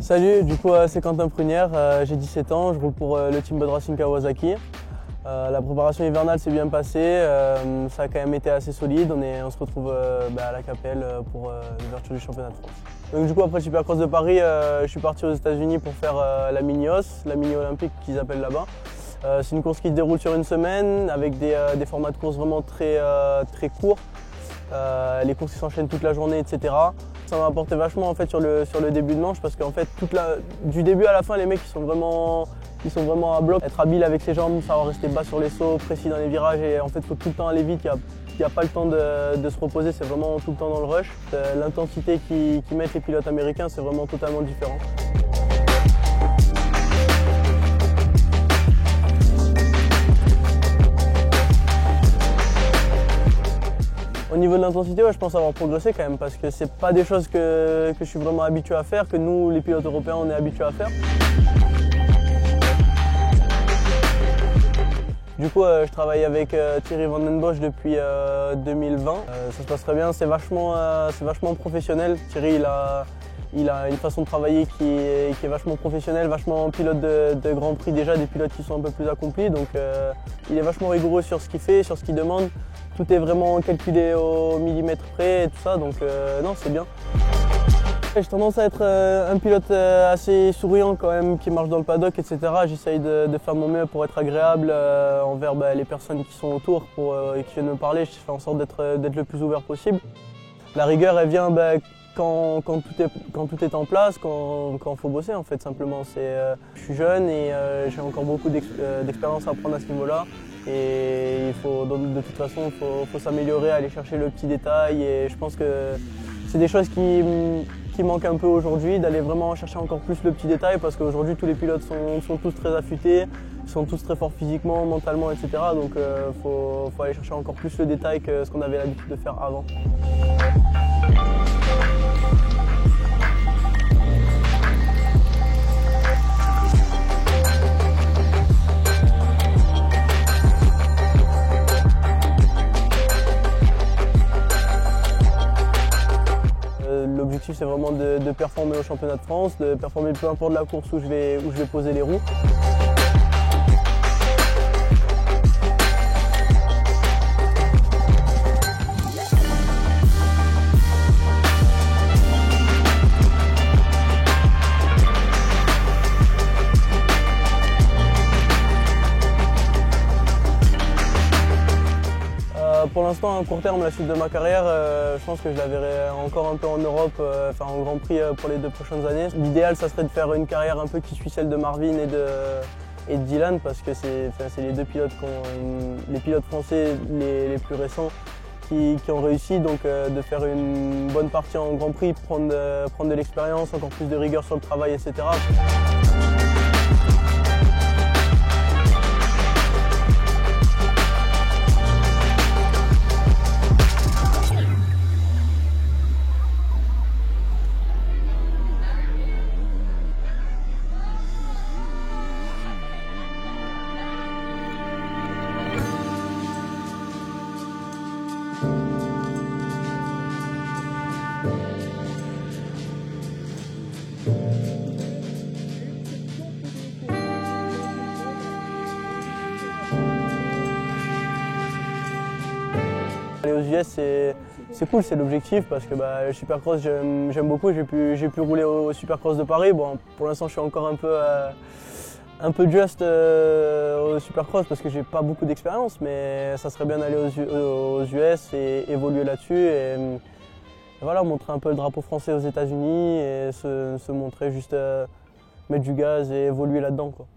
Salut, du coup c'est Quentin Prunière, j'ai 17 ans, je roule pour le team Bud Racing Kawasaki. La préparation hivernale s'est bien passée, ça a quand même été assez solide, on se retrouve à la Capelle pour l'ouverture du championnat de France. Donc du coup après le Supercross de Paris, je suis parti aux États-Unis pour faire la mini-os, la mini-olympique qu'ils appellent là-bas. C'est une course qui se déroule sur une semaine avec des formats de course vraiment très courts. Les courses qui s'enchaînent toute la journée, etc. Ça m'a apporté vachement en fait, sur le début de manche parce qu'en fait du début à la fin les mecs ils sont vraiment à bloc. Être habile avec ses jambes, savoir rester bas sur les sauts, précis dans les virages et en fait il faut tout le temps aller vite, il n'y a pas le temps de se reposer, c'est vraiment tout le temps dans le rush. L'intensité qu'ils mettent les pilotes américains c'est vraiment totalement différent. Au niveau de l'intensité, je pense avoir progressé quand même parce que c'est pas des choses que je suis vraiment habitué à faire, que nous les pilotes européens on est habitués à faire. Du coup, je travaille avec Thierry Van Den Bosch depuis 2020. Ça se passe très bien, c'est vachement professionnel. Thierry il a une façon de travailler qui est vachement professionnelle, vachement pilote de Grand Prix déjà, des pilotes qui sont un peu plus accomplis. Donc il est vachement rigoureux sur ce qu'il fait, sur ce qu'il demande. Tout est vraiment calculé au millimètre près et tout ça, donc non, c'est bien. J'ai tendance à être un pilote assez souriant quand même, qui marche dans le paddock, etc. J'essaye de faire mon mieux pour être agréable envers les personnes qui sont autour et qui viennent me parler. Je fais en sorte d'être le plus ouvert possible. La rigueur, elle vient quand tout est en place, quand faut bosser en fait, simplement. Je suis jeune et j'ai encore beaucoup d'expérience à prendre à ce niveau-là. Et de toute façon, il faut s'améliorer, aller chercher le petit détail. Et je pense que c'est des choses qui manquent un peu aujourd'hui, d'aller vraiment chercher encore plus le petit détail parce qu'aujourd'hui tous les pilotes sont tous très affûtés, ils sont tous très forts physiquement, mentalement, etc. Donc il faut aller chercher encore plus le détail que ce qu'on avait l'habitude de faire avant. L'objectif c'est vraiment de performer au championnat de France, de performer peu importe la course où je vais poser les roues. Pour l'instant, à court terme, la suite de ma carrière, je pense que je la verrai encore un peu en Europe, faire un Grand Prix pour les 2 prochaines années. L'idéal, ça serait de faire une carrière un peu qui suit celle de Marvin et de Dylan, parce que c'est les deux pilotes les pilotes français les plus récents qui ont réussi. Donc de faire une bonne partie en Grand Prix, prendre de l'expérience, encore plus de rigueur sur le travail, etc. Aller aux US, c'est cool, c'est l'objectif parce que le Supercross, j'aime beaucoup. J'ai pu rouler au Supercross de Paris. Bon, pour l'instant, je suis encore un peu juste au Supercross parce que j'ai pas beaucoup d'expérience, mais ça serait bien d'aller aux US et évoluer là-dessus. Et voilà, montrer un peu le drapeau français aux États-Unis et se montrer juste mettre du gaz et évoluer là-dedans, quoi.